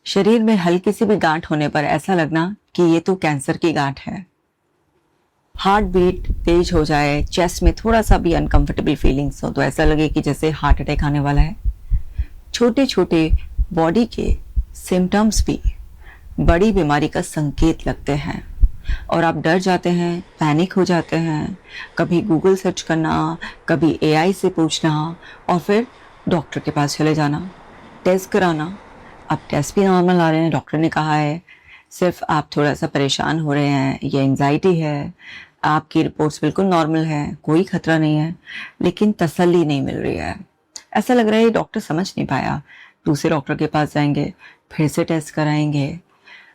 शरीर में हल्की सी भी गांठ होने पर ऐसा लगना कि ये तो कैंसर की गांठ है। हार्ट बीट तेज हो जाए, चेस्ट में थोड़ा सा भी अनकंफर्टेबल फीलिंग्स हो तो ऐसा लगे कि जैसे हार्ट अटैक आने वाला है। छोटे छोटे बॉडी के सिम्टम्स भी बड़ी बीमारी का संकेत लगते हैं और आप डर जाते हैं, पैनिक हो जाते हैं। कभी गूगल सर्च करना, कभी एआई से पूछना और फिर डॉक्टर के पास चले जाना, टेस्ट कराना। अब टेस्ट भी नॉर्मल आ रहे हैं, डॉक्टर ने कहा है सिर्फ आप थोड़ा सा परेशान हो रहे हैं, ये एंजाइटी है, आपकी रिपोर्ट्स बिल्कुल नॉर्मल है, कोई खतरा नहीं है, लेकिन तसल्ली नहीं मिल रही है। ऐसा लग रहा है ये डॉक्टर समझ नहीं पाया, दूसरे डॉक्टर के पास जाएंगे, फिर से टेस्ट कराएंगे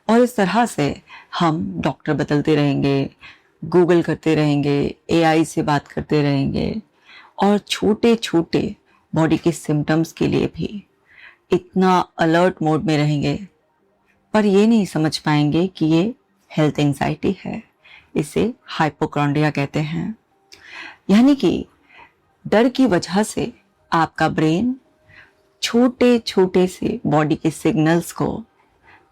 और इस तरह से हम डॉक्टर बदलते रहेंगे, गूगल करते रहेंगे, एआई से बात करते रहेंगे और छोटे छोटे बॉडी के सिम्टम्स के लिए भी इतना अलर्ट मोड में रहेंगे, पर ये नहीं समझ पाएंगे कि ये हेल्थ एंजाइटी है। इसे हाइपोक्रोंडिया कहते हैं। यानी कि डर की वजह से आपका ब्रेन छोटे छोटे से बॉडी के सिग्नल्स को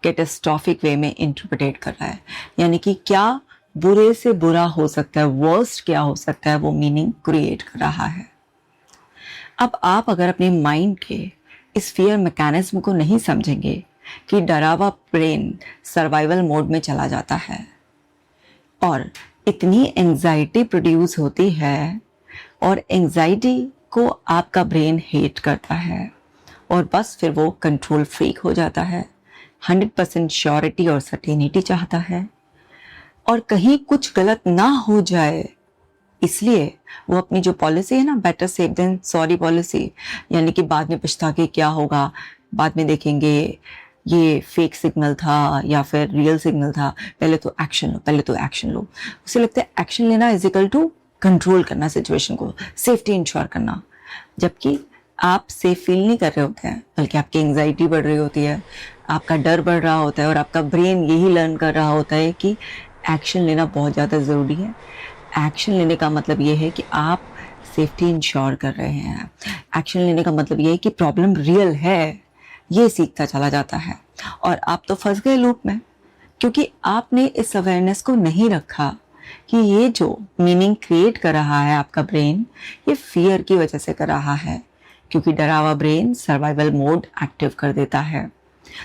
कैटास्ट्रॉफिक वे में इंटरप्रेट कर रहा है। यानी कि क्या बुरे से बुरा हो सकता है, वर्स्ट क्या हो सकता है, वो मीनिंग क्रिएट कर रहा है। अब आप अगर अपने माइंड के इस फियर मैकेनिज्म को नहीं समझेंगे कि डरा हुआ ब्रेन सर्वाइवल मोड में चला जाता है और इतनी एंजाइटी प्रोड्यूस होती है और एंजाइटी को आपका ब्रेन हेट करता है और बस फिर वो कंट्रोल फ्रीक हो जाता है, 100% श्योरिटी और सर्टेनिटी चाहता है और कहीं कुछ गलत ना हो जाए इसलिए वो अपनी जो पॉलिसी है ना, better safe than sorry policy, यानी कि बाद में पछता के क्या होगा, बाद में देखेंगे ये फेक सिग्नल था या फिर रियल सिग्नल था, पहले तो एक्शन लो, पहले तो एक्शन लो। उसे लगता है एक्शन लेना इज इक्वल टू कंट्रोल करना सिचुएशन को, सेफ्टी इंश्योर करना, जबकि आप सेफ फील नहीं कर रहे होते हैं, बल्कि आपकी एंजाइटी बढ़ रही होती है, आपका डर बढ़ रहा होता है और आपका ब्रेन यही लर्न कर रहा होता है कि एक्शन लेना बहुत ज़्यादा ज़रूरी है। एक्शन लेने का मतलब ये है कि आप सेफ्टी इंश्योर कर रहे हैं। एक्शन लेने का मतलब ये है कि प्रॉब्लम रियल है, ये सीखता चला जाता है और आप तो फंस गए लूप में, क्योंकि आपने इस अवेयरनेस को नहीं रखा कि ये जो मीनिंग क्रिएट कर रहा है आपका ब्रेन, ये फियर की वजह से कर रहा है, क्योंकि डरा हुआ ब्रेन सर्वाइवल मोड एक्टिव कर देता है।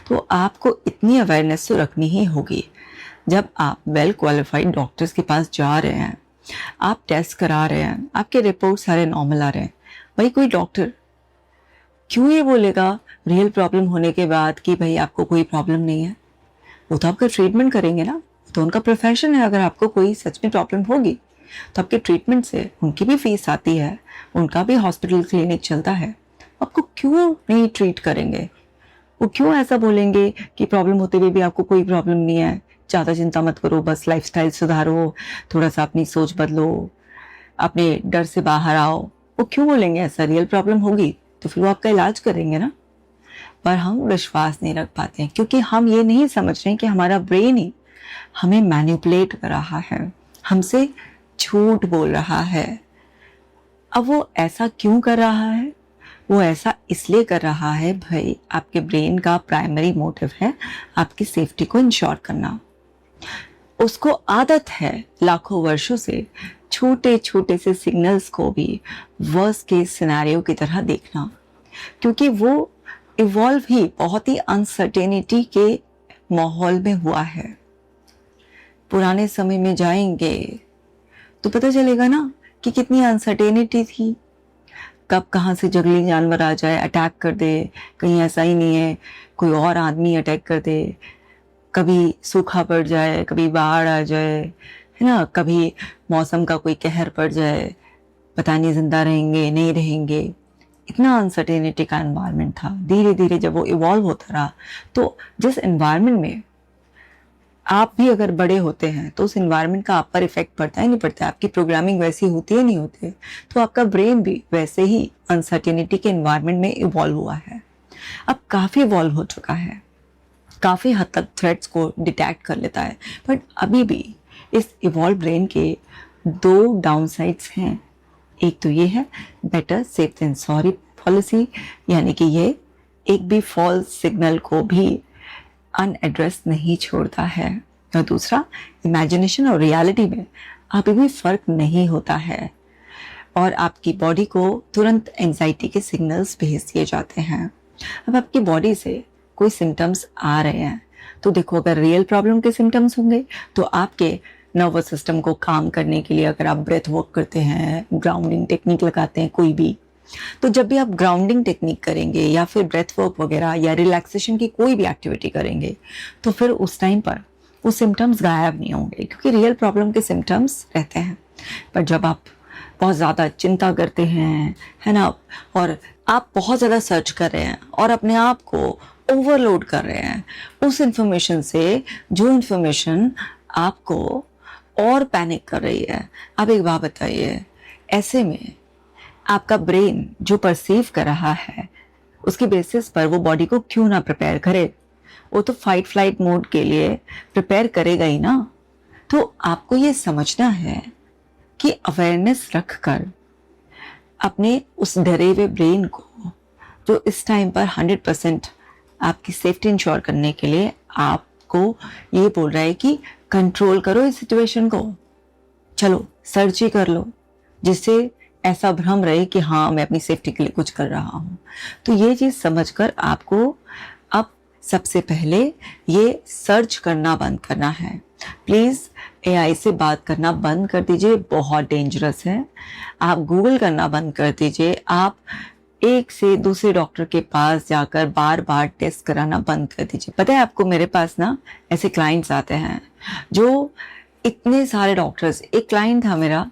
तो आपको इतनी अवेयरनेस तो रखनी ही होगी। जब आप वेल क्वालिफाइड डॉक्टर्स के पास जा रहे हैं, आप टेस्ट करा रहे हैं, आपके रिपोर्ट सारे नॉर्मल आ रहे हैं, भाई कोई डॉक्टर क्यों ये बोलेगा रियल प्रॉब्लम होने के बाद कि भाई आपको कोई प्रॉब्लम नहीं है? वो तो आपका ट्रीटमेंट करेंगे ना, तो उनका प्रोफेशन है। अगर आपको कोई सच में प्रॉब्लम होगी तो आपके ट्रीटमेंट से उनकी भी फीस आती है, उनका भी हॉस्पिटल क्लिनिक चलता है, आपको क्यों नहीं ट्रीट करेंगे? वो क्यों ऐसा बोलेंगे कि प्रॉब्लम होते हुए भी आपको कोई प्रॉब्लम नहीं है, ज़्यादा चिंता मत करो, बस लाइफस्टाइल सुधारो, थोड़ा सा अपनी सोच बदलो, अपने डर से बाहर आओ? वो क्यों बोलेंगे ऐसा? रियल प्रॉब्लम होगी तो फिर वो आपका इलाज करेंगे ना। पर हम विश्वास नहीं रख पाते हैं क्योंकि हम ये नहीं समझ रहे कि हमारा ब्रेन ही हमें मैनिपुलेट कर रहा है, हमसे झूठ बोल रहा है। अब वो ऐसा क्यों कर रहा है? वो ऐसा इसलिए कर रहा है भाई, आपके ब्रेन का प्राइमरी मोटिव है आपकी सेफ्टी को इंश्योर करना। उसको आदत है लाखों वर्षों से छोटे छोटे से सिग्नल्स को भी वर्स्ट केस सिनेरियो की तरह देखना, क्योंकि वो इवॉल्व ही बहुत ही अनसर्टेनिटी के माहौल में हुआ है। पुराने समय में जाएंगे तो पता चलेगा ना कि कितनी अनसर्टेनिटी थी, कब कहाँ से जंगली जानवर आ जाए, अटैक कर दे, कहीं ऐसा ही नहीं है कोई और आदमी अटैक कर दे, कभी सूखा पड़ जाए, कभी बाढ़ आ जाए, है ना, कभी मौसम का कोई कहर पड़ जाए, पता नहीं जिंदा रहेंगे नहीं रहेंगे। इतना अनसर्टेनिटी का एनवायरनमेंट था। धीरे धीरे जब वो इवॉल्व होता रहा तो जिस एनवायरनमेंट में आप भी अगर बड़े होते हैं तो उस एनवायरनमेंट का आप पर इफेक्ट पड़ता है नहीं पड़ता है, आपकी प्रोग्रामिंग वैसी होती है नहीं होती है, तो आपका ब्रेन भी वैसे ही अनसर्टेनिटी के एनवायरनमेंट में इवॉल्व हुआ है। अब काफ़ी इवॉल्व हो चुका है, काफ़ी हद तक थ्रेट्स को डिटेक्ट कर लेता है, बट अभी भी इस इवॉल्व ब्रेन के दो डाउन साइड्स हैं। एक तो ये है better safe than sorry policy, यानी कि ये एक भी फॉल्स सिग्नल को भी अनएड्रेस नहीं छोड़ता है। और दूसरा, इमेजिनेशन और रियलिटी में अभी भी फर्क नहीं होता है और आपकी बॉडी को तुरंत एंजाइटी के सिग्नल्स भेज दिए जाते हैं। अब आपकी बॉडी से कोई सिम्टम्स आ रहे हैं तो देखो, अगर रियल प्रॉब्लम के सिम्टम्स होंगे तो आपके नर्वस सिस्टम को काम करने के लिए अगर आप ब्रेथ वर्क करते हैं, ग्राउंडिंग टेक्निक लगाते हैं कोई भी, तो जब भी आप ग्राउंडिंग टेक्निक करेंगे या फिर ब्रेथ वर्क वगैरह या रिलैक्सेशन की कोई भी एक्टिविटी करेंगे तो फिर उस टाइम पर वो सिम्टम्स गायब नहीं होंगे, क्योंकि रियल प्रॉब्लम के सिम्टम्स रहते हैं। पर जब आप बहुत ज़्यादा चिंता करते हैं, है ना, और आप बहुत ज़्यादा सर्च कर रहे हैं और अपने आप को ओवरलोड कर रहे हैं उस इंफॉर्मेशन से जो इंफॉर्मेशन आपको और पैनिक कर रही है। अब एक बात बताइए, ऐसे में आपका ब्रेन जो परसीव कर रहा है उसकी बेसिस पर वो बॉडी को क्यों ना प्रिपेयर करे? वो तो फाइट फ्लाइट मोड के लिए प्रिपेयर करेगा ही ना। तो आपको ये समझना है कि अवेयरनेस रखकर अपने उस डरे हुए ब्रेन को, जो इस टाइम पर 100% आपकी सेफ्टी इंश्योर करने के लिए आपको ये बोल रहा है कि कंट्रोल करो इस सिचुएशन को, चलो सर्च ही कर लो, जिससे ऐसा भ्रम रहे कि हाँ मैं अपनी सेफ्टी के लिए कुछ कर रहा हूँ। तो ये चीज़ समझकर आपको अब सबसे पहले ये सर्च करना बंद करना है। प्लीज़ एआई से बात करना बंद कर दीजिए, बहुत डेंजरस है। आप गूगल करना बंद कर दीजिए। आप एक से दूसरे डॉक्टर के पास जाकर बार बार टेस्ट कराना बंद कर दीजिए। पता है आपको, मेरे पास ना ऐसे क्लाइंट्स आते हैं जो इतने सारे डॉक्टर्स, एक क्लाइंट था मेरा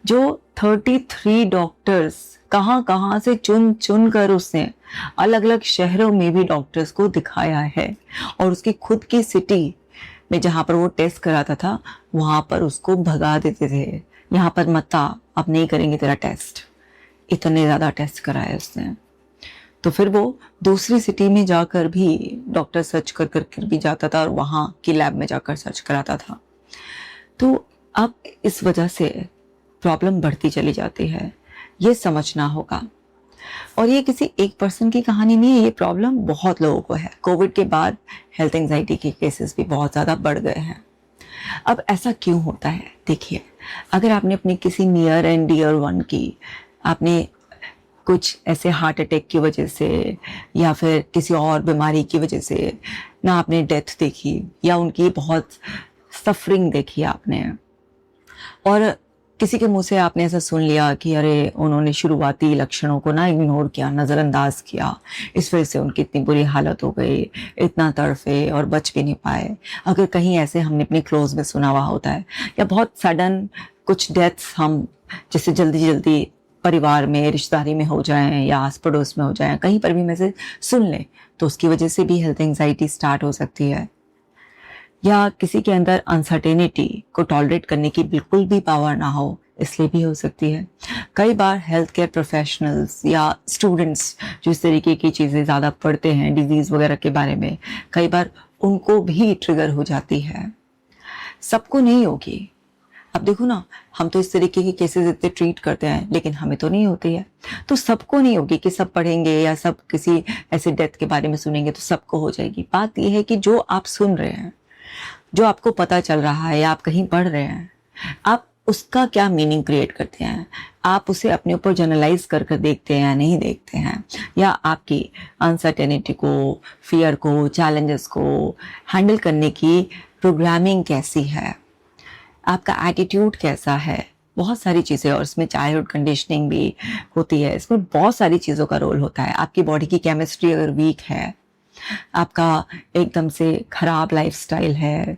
जो 33 डॉक्टर्स कहाँ कहाँ से चुन चुन कर उसने अलग अलग शहरों में भी डॉक्टर्स को दिखाया है, और उसकी खुद की सिटी में जहाँ पर वो टेस्ट कराता था वहाँ पर उसको भगा देते थे, यहाँ पर मत आ, अब नहीं करेंगे तेरा टेस्ट। इतने ज़्यादा टेस्ट कराए उसने। तो फिर वो दूसरी सिटी में जाकर भी डॉक्टर सर्च कर कर भी जाता था और वहाँ की लैब में जाकर सर्च कराता था। तो अब इस वजह से प्रॉब्लम बढ़ती चली जाती है, ये समझना होगा। और ये किसी एक पर्सन की कहानी नहीं है, ये प्रॉब्लम बहुत लोगों को है। कोविड के बाद हेल्थ एंजाइटी के केसेस भी बहुत ज़्यादा बढ़ गए हैं। अब ऐसा क्यों होता है? देखिए, अगर आपने अपने किसी नियर एंड डियर वन की, आपने कुछ ऐसे हार्ट अटैक की वजह से या फिर किसी और बीमारी की वजह से ना आपने डेथ देखी या उनकी बहुत सफरिंग देखी आपने, और किसी के मुंह से आपने ऐसा सुन लिया कि अरे उन्होंने शुरुआती लक्षणों को ना इग्नोर किया, नज़रअंदाज किया, इस वजह से उनकी इतनी बुरी हालत हो गई, इतना तड़फे और बच भी नहीं पाए। अगर कहीं ऐसे हमने अपने क्लोज में सुना हुआ होता है, या बहुत सडन कुछ डेथ्स हम जैसे जल्दी जल्दी परिवार में, रिश्तेदारी में हो जाएं या आस पड़ोस में हो जाएं, कहीं पर भी मैसेज सुन लें, तो उसकी वजह से भी हेल्थ एंजाइटी स्टार्ट हो सकती है। या किसी के अंदर अनसर्टेनिटी को टॉलरेट करने की बिल्कुल भी पावर ना हो, इसलिए भी हो सकती है। कई बार हेल्थ केयर प्रोफेशनल्स या स्टूडेंट्स जो इस तरीके की चीज़ें ज़्यादा पढ़ते हैं डिजीज़ वगैरह के बारे में, कई बार उनको भी ट्रिगर हो जाती है, सबको नहीं होगी। अब देखो ना, हम तो इस तरीके के केसेस इतने ट्रीट करते हैं, लेकिन हमें तो नहीं होती है। तो सबको नहीं होगी कि सब पढ़ेंगे या सब किसी ऐसे डेथ के बारे में सुनेंगे तो सबको हो जाएगी। बात यह है कि जो आप सुन रहे हैं, जो आपको पता चल रहा है या आप कहीं पढ़ रहे हैं, आप उसका क्या मीनिंग क्रिएट करते हैं? आप उसे अपने ऊपर जनरलाइज कर कर देखते हैं या नहीं देखते हैं? या आपकी अनसर्टेनिटी को, फियर को, चैलेंजेस को हैंडल करने की प्रोग्रामिंग कैसी है? आपका एटीट्यूड कैसा है? बहुत सारी चीज़ें, और इसमें चाइल्डहुड कंडीशनिंग भी होती है, इसमें बहुत सारी चीज़ों का रोल होता है। आपकी बॉडी की केमिस्ट्री अगर वीक है, आपका एकदम से खराब लाइफस्टाइल है,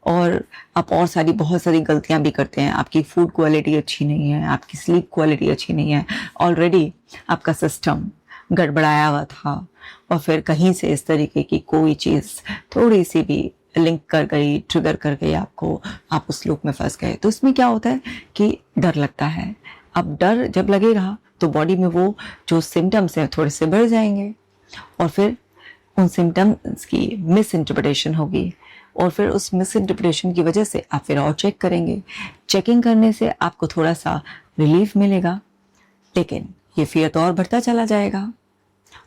और आप और सारी बहुत सारी गलतियां भी करते हैं, आपकी फूड क्वालिटी अच्छी नहीं है, आपकी स्लीप क्वालिटी अच्छी नहीं है, ऑलरेडी आपका सिस्टम गड़बड़ाया हुआ था, और फिर कहीं से इस तरीके की कोई चीज़ थोड़ी सी भी लिंक कर गई, ट्रिगर कर गई आपको, आप उस लूप में फंस गए। तो इसमें क्या होता है कि डर लगता है। अब डर जब लगेगा तो बॉडी में वो जो सिम्टम्स हैं थोड़े से बढ़ जाएंगे, और फिर उन सिम्टम्स की मिस इंटरप्रिटेशन होगी, और फिर उस मिस इंटरप्रिटेशन की वजह से आप फिर और चेक करेंगे। चेकिंग करने से आपको थोड़ा सा रिलीफ मिलेगा, लेकिन ये फियर तो और बढ़ता चला जाएगा।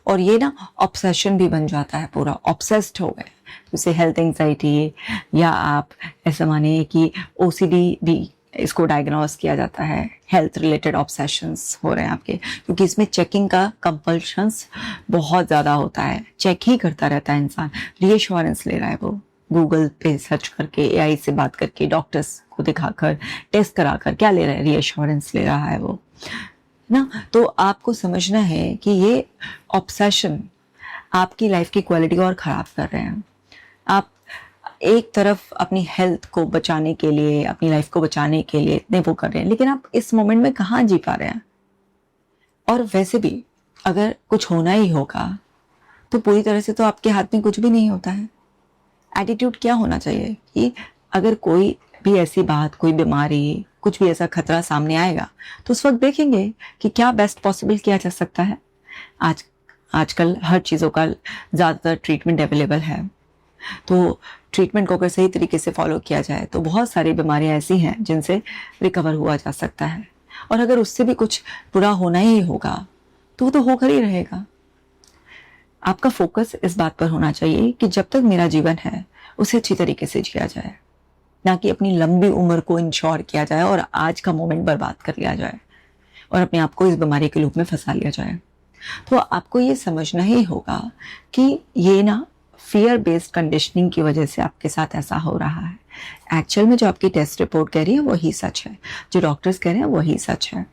और ये ना ऑब्सेशन भी बन जाता है, पूरा ऑब्सेस्ड हो गए, जैसे हेल्थ एंजाइटी, या आप ऐसा मानिए कि ओसीडी भी इसको डायग्नोस किया जाता है। हेल्थ रिलेटेड ऑब्सेशंस हो रहे हैं आपके, क्योंकि इसमें चेकिंग का कंपल्शंस बहुत ज़्यादा होता है, चेक ही करता रहता है इंसान, रीएश्योरेंस ले रहा है वो, गूगल पे सर्च करके, एआई से बात करके, डॉक्टर्स को दिखाकर, टेस्ट कराकर, क्या ले रहा है, रीएश्योरेंस ले रहा है वो ना। तो आपको समझना है कि ये ऑब्सेशन आपकी लाइफ की क्वालिटी को और ख़राब कर रहे हैं। आप एक तरफ अपनी हेल्थ को बचाने के लिए, अपनी लाइफ को बचाने के लिए इतने वो कर रहे हैं, लेकिन आप इस मोमेंट में कहाँ जी पा रहे हैं। और वैसे भी अगर कुछ होना ही होगा तो पूरी तरह से तो आपके हाथ में कुछ भी नहीं होता है। एटीट्यूड क्या होना चाहिए कि अगर कोई भी ऐसी बात, कोई बीमारी, कुछ भी ऐसा खतरा सामने आएगा तो उस वक्त देखेंगे कि क्या बेस्ट पॉसिबल किया जा सकता है। आजकल हर चीज़ों का ज़्यादातर ट्रीटमेंट अवेलेबल है, तो ट्रीटमेंट को अगर सही तरीके से फॉलो किया जाए तो बहुत सारी बीमारियां ऐसी हैं जिनसे रिकवर हुआ जा सकता है। और अगर उससे भी कुछ बुरा होना ही होगा तो वो तो होकर ही रहेगा। आपका फोकस इस बात पर होना चाहिए कि जब तक मेरा जीवन है उसे अच्छी तरीके से जिया जाए, ना कि अपनी लंबी उम्र को इंश्योर किया जाए और आज का मोमेंट बर्बाद कर लिया जाए और अपने आप को इस बीमारी के लूप में फंसा लिया जाए। तो आपको ये समझना ही होगा कि ये ना फियर बेस्ड कंडीशनिंग की वजह से आपके साथ ऐसा हो रहा है। एक्चुअल में जो आपकी टेस्ट रिपोर्ट कह रही है वही सच है, जो डॉक्टर्स कह रहे हैं वही सच है।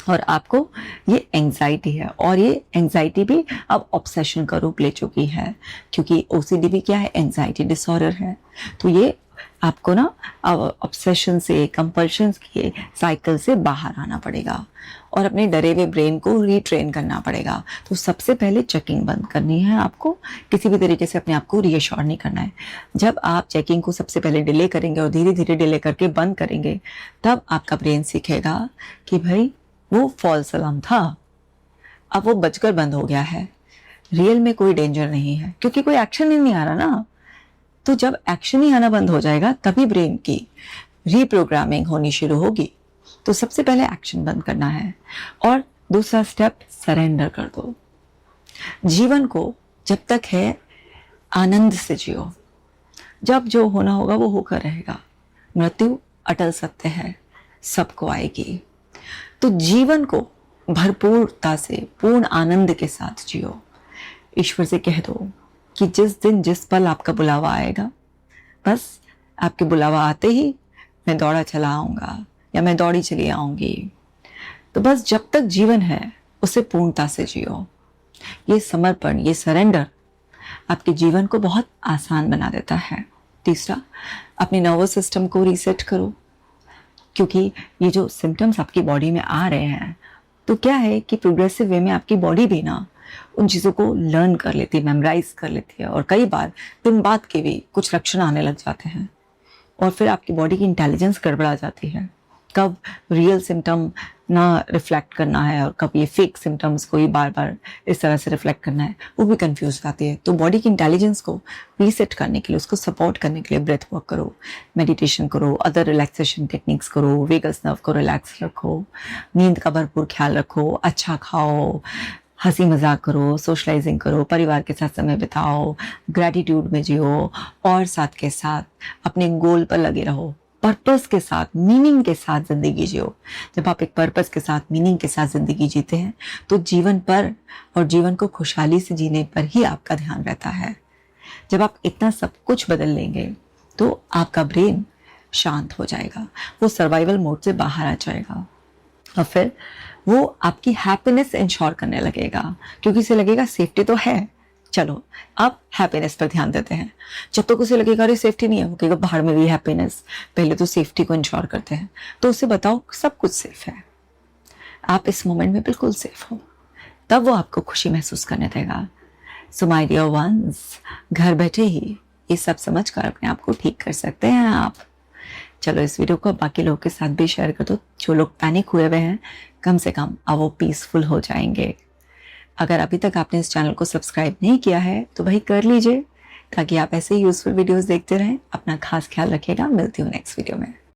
और आपको ये एंजाइटी है, और ये एंजाइटी भी अब ऑब्सेशन का रूप ले चुकी है, क्योंकि ओसीडी भी क्या है, एंजाइटी डिसऑर्डर है। तो ये आपको ना ऑब्सेशन से, कंपल्शन के साइकिल से बाहर आना पड़ेगा और अपने डरे हुए ब्रेन को रीट्रेन करना पड़ेगा। तो सबसे पहले चेकिंग बंद करनी है आपको, किसी भी तरीके से अपने आप को रीअश्योर नहीं करना है। जब आप चेकिंग को सबसे पहले डिले करेंगे और धीरे धीरे डिले करके बंद करेंगे, तब आपका ब्रेन सीखेगा कि भाई वो फॉल्स अलार्म था, अब वो बजकर बंद हो गया है, रियल में कोई डेंजर नहीं है, क्योंकि कोई एक्शन ही नहीं आ रहा ना। तो जब एक्शन ही आना बंद हो जाएगा तभी ब्रेन की रीप्रोग्रामिंग होनी शुरू होगी। तो सबसे पहले एक्शन बंद करना है, और दूसरा स्टेप सरेंडर कर दो। जीवन को जब तक है आनंद से जियो, जब जो होना होगा वो होकर रहेगा। मृत्यु अटल सत्य है, सबको आएगी। तो जीवन को भरपूरता से, पूर्ण आनंद के साथ जियो। ईश्वर से कह दो कि जिस दिन जिस पल आपका बुलावा आएगा, बस आपके बुलावा आते ही मैं दौड़ा चला आऊँगा या मैं दौड़ी चली आऊँगी। तो बस जब तक जीवन है उसे पूर्णता से जियो। ये समर्पण, ये सरेंडर आपके जीवन को बहुत आसान बना देता है। तीसरा, अपने नर्वस सिस्टम को रीसेट करो, क्योंकि ये जो सिम्टम्स आपकी बॉडी में आ रहे हैं, तो क्या है कि प्रोग्रेसिव वे में आपकी बॉडी भी ना उन चीज़ों को लर्न कर लेती है, मेमोराइज कर लेती है, और कई बार दिन बाद के भी कुछ लक्षण आने लग जाते हैं और फिर आपकी बॉडी की इंटेलिजेंस गड़बड़ा जाती है। कब रियल सिम्टम ना रिफ्लेक्ट करना है और कब ये फेक सिम्टम्स को ही बार बार इस तरह से रिफ्लेक्ट करना है, वो भी कंफ्यूज आती है। तो बॉडी की इंटेलिजेंस को रीसेट करने के लिए, उसको सपोर्ट करने के लिए ब्रेथ वर्क करो, मेडिटेशन करो, अदर रिलैक्सेशन टेक्निक्स करो, वेगस नर्व को रिलैक्स रखो, नींद का भरपूर ख्याल रखो, अच्छा खाओ, हंसी मजाक करो, सोशलाइजिंग करो, परिवार के साथ समय बिताओ, ग्रैटिट्यूड में जियो, और साथ के साथ अपने गोल पर लगे रहो, पर्पस के साथ, मीनिंग के साथ ज़िंदगी जियो। जब आप एक पर्पस के साथ, मीनिंग के साथ ज़िंदगी जीते हैं तो जीवन पर और जीवन को खुशहाली से जीने पर ही आपका ध्यान रहता है। जब आप इतना सब कुछ बदल लेंगे तो आपका ब्रेन शांत हो जाएगा, वो सर्वाइवल मोड से बाहर आ जाएगा, और फिर वो आपकी हैप्पीनेस इंश्योर करने लगेगा, क्योंकि इसे लगेगा सेफ्टी तो है, चलो अब हैप्पीनेस पर ध्यान देते हैं। जब तक उसे लगेगा अरे सेफ्टी नहीं है, वो कहेगा बाहर में भी हैप्पीनेस, पहले तो सेफ्टी को इंश्योर करते हैं। तो उसे बताओ सब कुछ सेफ है, आप इस मोमेंट में बिल्कुल सेफ हो, तब वो आपको खुशी महसूस करने देगा। सो माय डियर वंस, घर बैठे ही ये सब समझ कर अपने आप को ठीक कर सकते हैं आप। चलो इस वीडियो को बाकी लोगों के साथ भी शेयर कर दो, जो लोग पैनिक हुए हुए हैं कम से कम अब वो पीसफुल हो जाएंगे। अगर अभी तक आपने इस चैनल को सब्सक्राइब नहीं किया है तो भाई कर लीजिए, ताकि आप ऐसे ही यूजफुल वीडियोस देखते रहें। अपना खास ख्याल रखिएगा, मिलती हूँ नेक्स्ट वीडियो में।